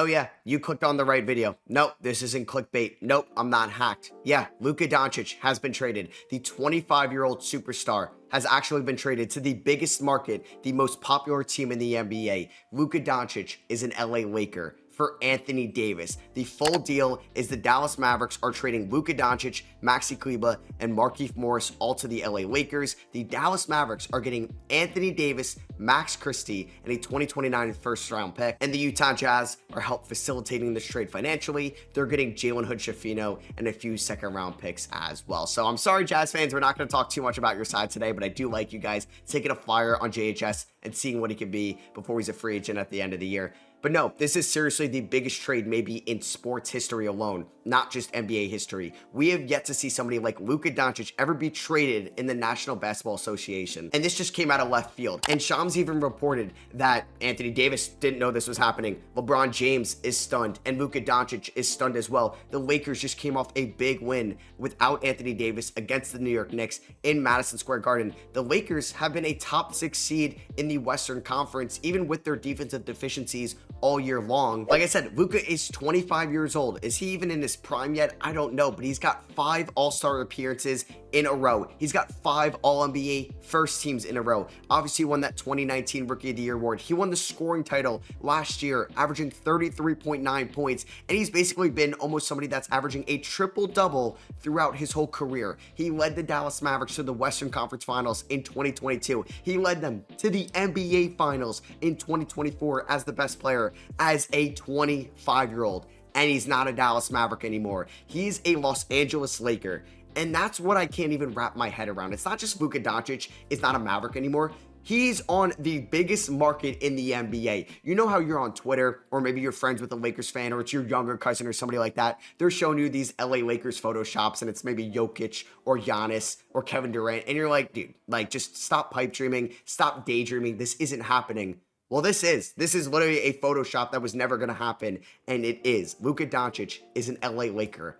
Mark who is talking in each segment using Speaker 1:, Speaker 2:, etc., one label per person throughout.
Speaker 1: Oh yeah, you clicked on the right video. Nope, this isn't clickbait. Nope, I'm not hacked. Yeah, Luka Doncic has been traded. The 25-year-old superstar has actually been traded to the biggest market, the most popular team in the NBA. Luka Doncic is an LA Laker for Anthony Davis. The full deal is the Dallas Mavericks are trading Luka Doncic, Maxi Kleber, and Markieff Morris all to the LA Lakers. The Dallas Mavericks are getting Anthony Davis, Max Christie, and a 2029 first-round pick. And the Utah Jazz are help facilitating this trade financially. They're getting Jalen Hood-Schifino and a few second-round picks as well. So I'm sorry, Jazz fans, we're not going to talk too much about your side today, but I do like you guys taking a flyer on JHS and seeing what he can be before he's a free agent at the end of the year. But no, this is seriously the biggest trade maybe in sports history alone, not just NBA history. We have yet to see somebody like Luka Doncic ever be traded in the National Basketball Association. And this just came out of left field. And Shams even reported that Anthony Davis didn't know this was happening. LeBron James is stunned, and Luka Doncic is stunned as well. The Lakers just came off a big win without Anthony Davis against the New York Knicks in Madison Square Garden. The Lakers have been a top 6 seed in the Western Conference, even with their defensive deficiencies all year long. Like I said, Luka is 25 years old. Is he even in his prime yet? I don't know, but he's got 5 All-Star appearances in a row. He's got 5 All-NBA first teams in a row. Obviously, he won that 2019 Rookie of the Year award. He won the scoring title last year, averaging 33.9 points, and he's basically been almost somebody that's averaging a triple-double throughout his whole career. He led the Dallas Mavericks to the Western Conference Finals in 2022. He led them to the NBA Finals in 2024 as the best player, as a 25-year-old, and he's not a Dallas Maverick anymore. He's a Los Angeles Laker, and that's what I can't even wrap my head around. It's not just Luka Doncic is not a Maverick anymore. He's on the biggest market in the NBA. You know how you're on Twitter, or maybe you're friends with a Lakers fan, or it's your younger cousin or somebody like that. They're showing you these LA Lakers photoshops, and it's maybe Jokic or Giannis or Kevin Durant, and you're like, dude, like, just stop pipe dreaming, stop daydreaming. This isn't happening. Well, this is literally a Photoshop that was never going to happen, and it is. Luka Doncic is an LA Laker.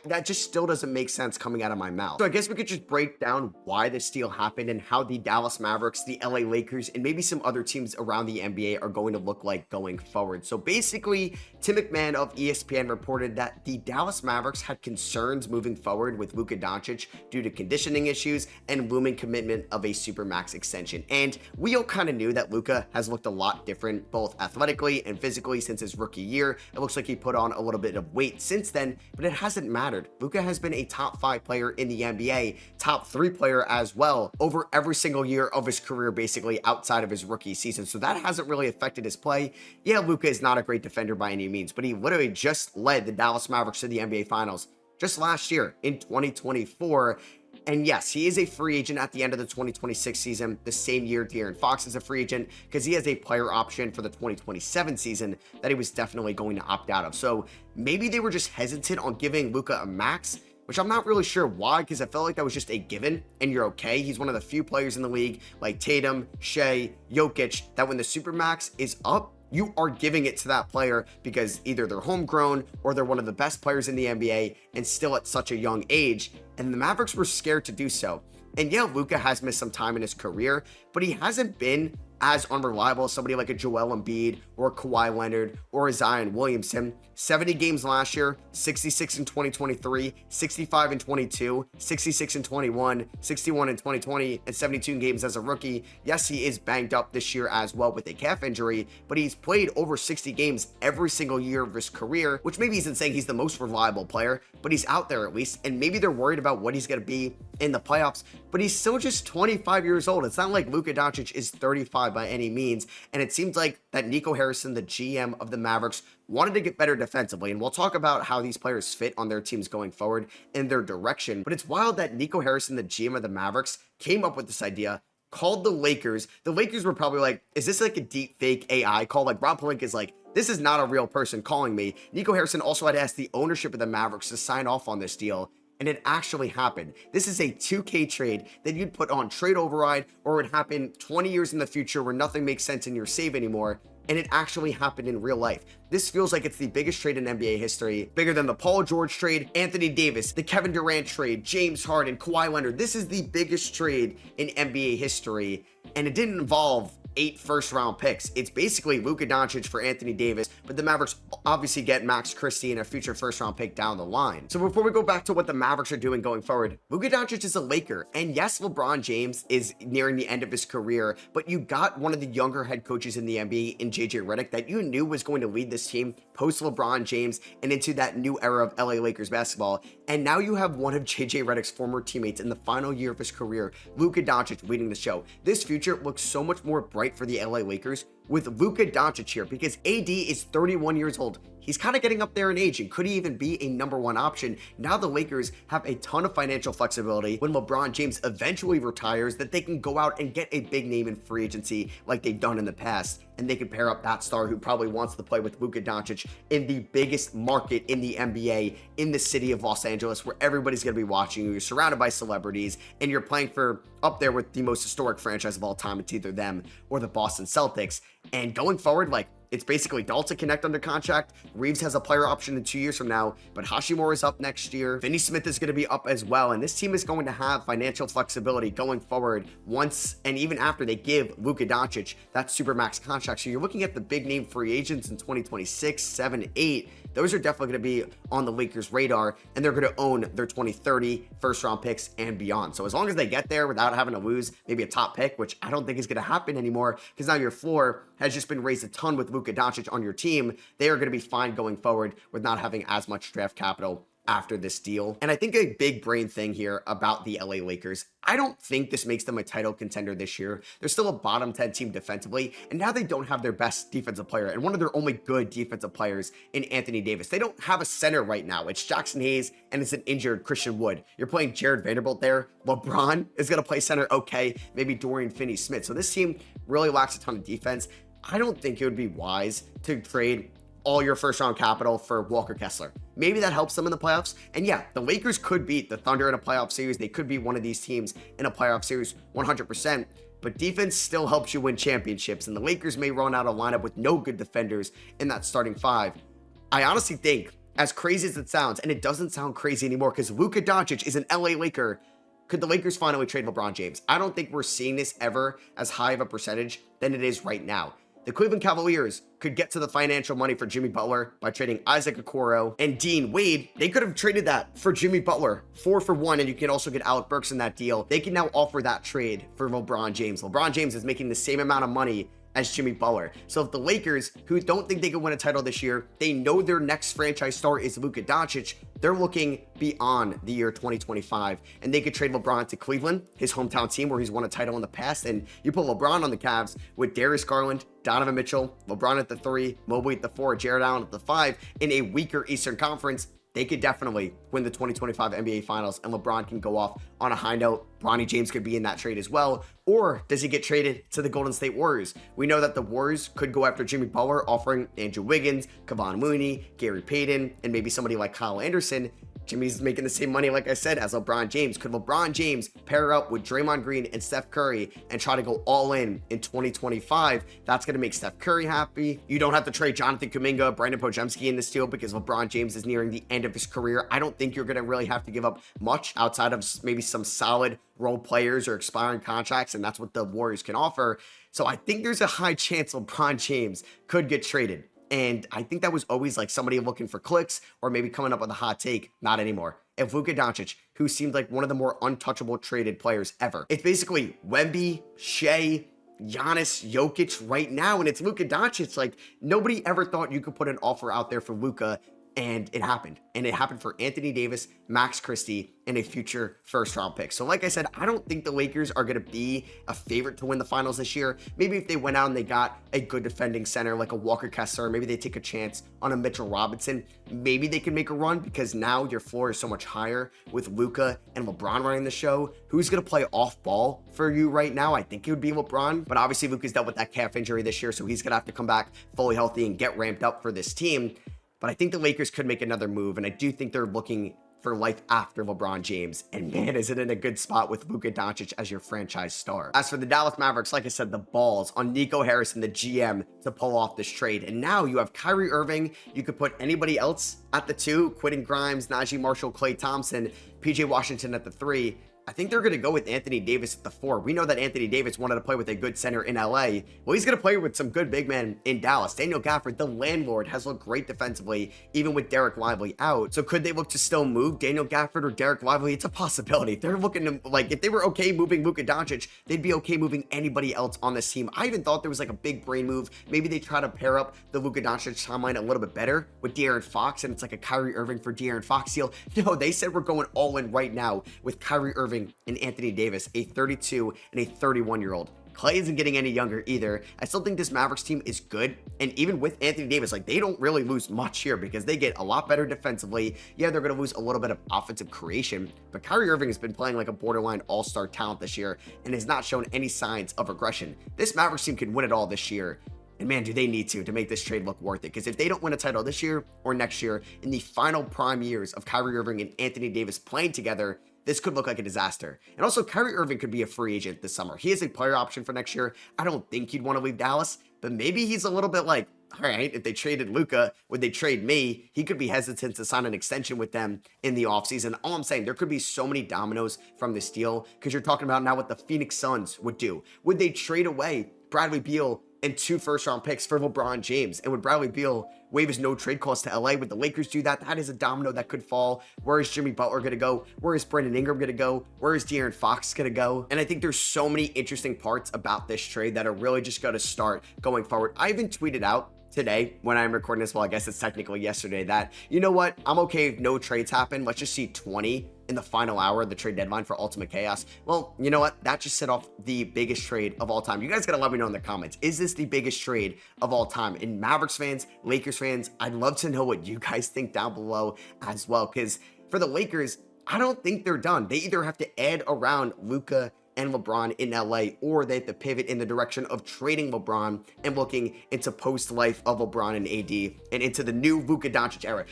Speaker 1: That just still doesn't make sense coming out of my mouth. So I guess we could just break down why this deal happened and how the Dallas Mavericks, the LA Lakers, and maybe some other teams around the NBA are going to look like going forward. So basically, Tim McMahon of ESPN reported that the Dallas Mavericks had concerns moving forward with Luka Doncic due to conditioning issues and looming commitment of a Supermax extension. And we all kind of knew that Luka has looked a lot different, both athletically and physically, since his rookie year. It looks like he put on a little bit of weight since then, but it hasn't mattered. Luka has been a top 5 player in the NBA, top 3 player as well, over every single year of his career, basically outside of his rookie season. So that hasn't really affected his play. Yeah, Luka is not a great defender by any means, but he literally just led the Dallas Mavericks to the NBA Finals just last year in 2024. And yes, he is a free agent at the end of the 2026 season, the same year De'Aaron Fox is a free agent, because he has a player option for the 2027 season that he was definitely going to opt out of. So maybe they were just hesitant on giving Luka a max, which I'm not really sure why, because I felt like that was just a given, and you're okay. He's one of the few players in the league, like Tatum, Shea, Jokic, that when the Supermax is up, you are giving it to that player because either they're homegrown or they're one of the best players in the NBA and still at such a young age. And the Mavericks were scared to do so. And yeah, Luka has missed some time in his career, but he hasn't been as unreliable as somebody like a Joel Embiid or Kawhi Leonard or a Zion Williamson. 70 games last year, 66 in 2023, 65 in 22, 66 in 21, 61 in 2020, and 72 games as a rookie. Yes, he is banged up this year as well with a calf injury, but he's played over 60 games every single year of his career, which maybe isn't saying he's the most reliable player, but he's out there at least, and maybe they're worried about what he's going to be in the playoffs, but he's still just 25 years old. It's not like Luka Doncic is 35 by any means, and it seems like that Nico Harrison, the GM of the Mavericks, wanted to get better defensively, and we'll talk about how these players fit on their teams going forward in their direction. But it's wild that Nico Harrison, the GM of the Mavericks, came up with this idea, called the Lakers. The Lakers were probably like, is this like a deep fake AI call? Like Rob Pelinka is like, this is not a real person calling me. Nico Harrison also had to ask the ownership of the Mavericks to sign off on this deal, and it actually happened. This is a 2K trade that you'd put on trade override, or it would happen 20 years in the future where nothing makes sense in your save anymore, and it actually happened in real life. This feels like it's the biggest trade in NBA history, bigger than the Paul George trade, Anthony Davis, the Kevin Durant trade, James Harden, Kawhi Leonard. This is the biggest trade in NBA history, and it didn't involve 8 first-round picks. It's basically Luka Doncic for Anthony Davis, but the Mavericks obviously get Max Christie and a future first-round pick down the line. So before we go back to what the Mavericks are doing going forward, Luka Doncic is a Laker, and yes, LeBron James is nearing the end of his career, but you got one of the younger head coaches in the NBA in JJ Redick that you knew was going to lead this team post LeBron James and into that new era of LA Lakers basketball. And now you have one of JJ Redick's former teammates in the final year of his career, Luka Doncic, leading the show. This future looks so much more bright for the LA Lakers with Luka Doncic here because AD is 31 years old. He's kind of getting up there in age and could he even be a number one option? Now the Lakers have a ton of financial flexibility when LeBron James eventually retires that they can go out and get a big name in free agency like they've done in the past. And they can pair up that star who probably wants to play with Luka Doncic in the biggest market in the NBA, in the city of Los Angeles, where everybody's going to be watching you. You're surrounded by celebrities, and you're playing for up there with the most historic franchise of all time. It's either them or the Boston Celtics. And going forward, like, it's basically Dalton Connect under contract. Reeves has a player option in 2 years from now, but Hashimura is up next year. Finney Smith is going to be up as well. And this team is going to have financial flexibility going forward once and even after they give Luka Doncic that supermax contract. So you're looking at the big name free agents in 2026, 7, 8. Those are definitely going to be on the Lakers' radar, and they're going to own their 2030 first-round picks and beyond. So as long as they get there without having to lose maybe a top pick, which I don't think is going to happen anymore because now your floor has just been raised a ton with Luka Doncic on your team, they are going to be fine going forward with not having as much draft capital after this deal. And I think a big brain thing here about the LA Lakers, I don't think this makes them a title contender this year. They're still a bottom 10 team defensively, and now they don't have their best defensive player and one of their only good defensive players in Anthony Davis. They don't have a center right now. It's Jackson Hayes and it's an injured Christian Wood. You're playing Jared Vanderbilt there. LeBron is going to play center, okay, maybe Dorian Finney-Smith. So this team really lacks a ton of defense. I don't think it would be wise to trade all your first round capital for Walker Kessler. Maybe that helps them in the playoffs. And yeah, the Lakers could beat the Thunder in a playoff series. They could be one of these teams in a playoff series 100%. But defense still helps you win championships. And the Lakers may run out a lineup with no good defenders in that starting five. I honestly think, as crazy as it sounds, and it doesn't sound crazy anymore because Luka Doncic is an LA Laker, could the Lakers finally trade LeBron James? I don't think we're seeing this ever as high of a percentage than it is right now. The Cleveland Cavaliers could get to the financial money for Jimmy Butler by trading Isaac Okoro and Dean Wade. They could have traded that for Jimmy Butler 4-for-1, and you can also get Alec Burks in that deal. They can now offer that trade for LeBron James. LeBron James is making the same amount of money as Jimmy Butler. So if the Lakers, who don't think they can win a title this year, they know their next franchise star is Luka Doncic, they're looking beyond the year 2025, and they could trade LeBron to Cleveland, his hometown team where he's won a title in the past, and you put LeBron on the Cavs with Darius Garland, Donovan Mitchell, LeBron at the 3, Mobley at the 4, Jared Allen at the 5, in a weaker Eastern Conference. They could definitely win the 2025 NBA Finals, and LeBron can go off on a high note. Bronny James could be in that trade as well. Or does he get traded to the Golden State Warriors? We know that the Warriors could go after Jimmy Butler, offering Andrew Wiggins, Kevon Mooney, Gary Payton, and maybe somebody like Kyle Anderson. Jimmy's making the same money, like I said, as LeBron James. Could LeBron James pair up with Draymond Green and Steph Curry and try to go all in 2025? That's going to make Steph Curry happy. You don't have to trade Jonathan Kuminga, Brandon Podziemski in this deal because LeBron James is nearing the end of his career. I don't think you're going to really have to give up much outside of maybe some solid role players or expiring contracts, and that's what the Warriors can offer. So I think there's a high chance LeBron James could get traded. And I think that was always like somebody looking for clicks or maybe coming up with a hot take. Not anymore. If Luka Doncic, who seemed like one of the more untouchable traded players ever, it's basically Wemby, Shea, Giannis, Jokic right now, and it's Luka Doncic. Like, nobody ever thought you could put an offer out there for Luka, and it happened. And it happened for Anthony Davis, Max Christie, and a future first-round pick. So like I said, I don't think the Lakers are going to be a favorite to win the finals this year. Maybe if they went out and they got a good defending center like a Walker Kessler, maybe they take a chance on a Mitchell Robinson. Maybe they can make a run because now your floor is so much higher with Luka and LeBron running the show. Who's going to play off ball for you right now? I think it would be LeBron, but obviously Luka's dealt with that calf injury this year, so he's going to have to come back fully healthy and get ramped up for this team. But I think the Lakers could make another move, and I do think they're looking for life after LeBron James. And man, is it in a good spot with Luka Doncic as your franchise star. As for the Dallas Mavericks, like I said, the balls on Nico Harrison, the GM, to pull off this trade. And now you have Kyrie Irving. You could put anybody else at the 2, Quentin Grimes, Najee Marshall, Klay Thompson, PJ Washington at the 3. I think they're going to go with Anthony Davis at the 4. We know that Anthony Davis wanted to play with a good center in LA. Well, he's going to play with some good big men in Dallas. Daniel Gafford, the landlord, has looked great defensively, even with Derek Lively out. So could they look to still move Daniel Gafford or Derek Lively? It's a possibility. They're looking to, like, if they were okay moving Luka Doncic, they'd be okay moving anybody else on this team. I even thought there was like a big brain move. Maybe they try to pair up the Luka Doncic timeline a little bit better with De'Aaron Fox, and it's like a Kyrie Irving for De'Aaron Fox deal. No, they said we're going all in right now with Kyrie Irving and Anthony Davis, a 32 and a 31-year-old. Clay isn't getting any younger either. I still think this Mavericks team is good. And even with Anthony Davis, like, they don't really lose much here because they get a lot better defensively. Yeah, they're going to lose a little bit of offensive creation, but Kyrie Irving has been playing like a borderline all-star talent this year and has not shown any signs of regression. This Mavericks team can win it all this year. And man, do they need to make this trade look worth it. Because if they don't win a title this year or next year, in the final prime years of Kyrie Irving and Anthony Davis playing together, this could look like a disaster. And also, Kyrie Irving could be a free agent this summer. He is a player option for next year. I don't think he'd want to leave Dallas, but maybe he's a little bit like, all right, if they traded Luka, would they trade me? He could be hesitant to sign an extension with them in the offseason. All I'm saying, there could be so many dominoes from this deal, because you're talking about now what the Phoenix Suns would do. Would they trade away Bradley Beal and 2 first-round picks for LeBron James? And would Bradley Beal waive his no-trade clause to LA? Would the Lakers do that? That is a domino that could fall. Where is Jimmy Butler going to go? Where is Brandon Ingram going to go? Where is De'Aaron Fox going to go? And I think there's so many interesting parts about this trade that are really just going to start going forward. I even tweeted out today, when I'm recording this, well, I guess it's technically yesterday, that, you know what, I'm okay if no trades happen. Let's just see 20 in the final hour of the trade deadline for Ultimate Chaos. Well, you know what, that just set off the biggest trade of all time. You guys gotta let me know in the comments, is this the biggest trade of all time? And Mavericks fans, Lakers fans, I'd love to know what you guys think down below as well, because for the Lakers, I don't think they're done. They either have to add around Luka and LeBron in LA, or they have to pivot in the direction of trading LeBron and looking into post-life of LeBron and AD and into the new Luka Doncic era.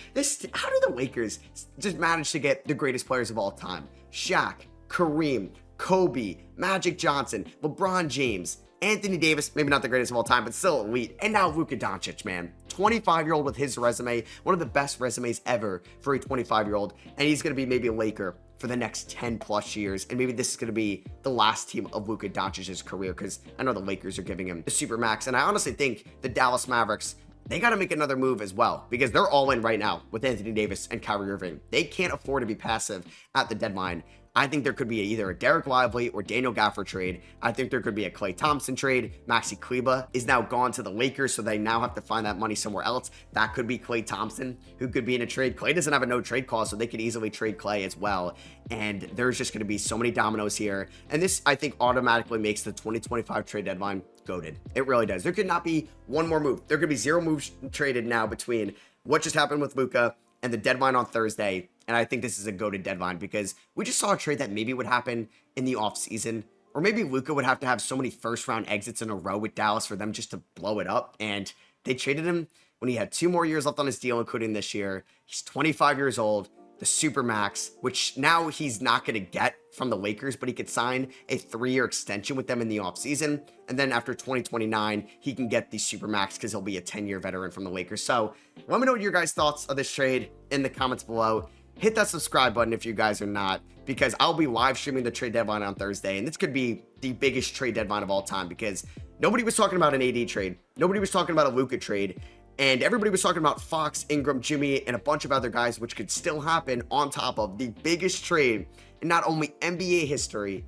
Speaker 1: How do the Lakers just manage to get the greatest players of all time? Shaq, Kareem, Kobe, Magic Johnson, LeBron James, Anthony Davis, maybe not the greatest of all time, but still elite, and now Luka Doncic, man. 25-year-old with his resume, one of the best resumes ever for a 25-year-old, and he's going to be maybe a Laker for the next 10 plus years, and maybe this is going to be the last team of Luka Doncic's career, because I know the Lakers are giving him the super max, and I honestly think the Dallas Mavericks, they got to make another move as well, because they're all in right now with Anthony Davis and Kyrie Irving. They can't afford to be passive at the deadline. I think there could be either a Derek Lively or Daniel Gafford trade. I think there could be a Klay Thompson trade. Maxi Kleba is now gone to the Lakers, so they now have to find that money somewhere else. That could be Klay Thompson, who could be in a trade. Klay doesn't have a no-trade clause, so they could easily trade Klay as well. And there's just going to be so many dominoes here. And this, I think, automatically makes the 2025 trade deadline goated. It really does. There could not be one more move. There could be 0 moves traded now between what just happened with Luka and the deadline on Thursday. And I think this is a goated deadline, because we just saw a trade that maybe would happen in the offseason. Or maybe Luka would have to have so many first-round exits in a row with Dallas for them just to blow it up. And they traded him when he had 2 more years left on his deal, including this year. He's 25 years old, the Supermax, which now he's not going to get from the Lakers, but he could sign a 3-year extension with them in the offseason. And then after 2029, he can get the Supermax because he'll be a 10-year veteran from the Lakers. So let me know what your guys' thoughts of this trade in the comments below. Hit that subscribe button if you guys are not, because I'll be live streaming the trade deadline on Thursday, and this could be the biggest trade deadline of all time, because nobody was talking about an AD trade. Nobody was talking about a Luka trade, and everybody was talking about Fox, Ingram, Jimmy, and a bunch of other guys, which could still happen on top of the biggest trade in not only NBA history,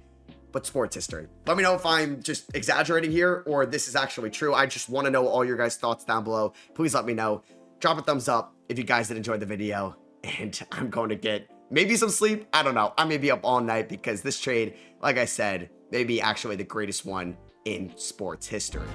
Speaker 1: but sports history. Let me know if I'm just exaggerating here or this is actually true. I just want to know all your guys' thoughts down below. Please let me know. Drop a thumbs up if you guys did enjoy the video. And I'm going to get maybe some sleep. I don't know. I may be up all night, because this trade, like I said, may be actually the greatest one in sports history.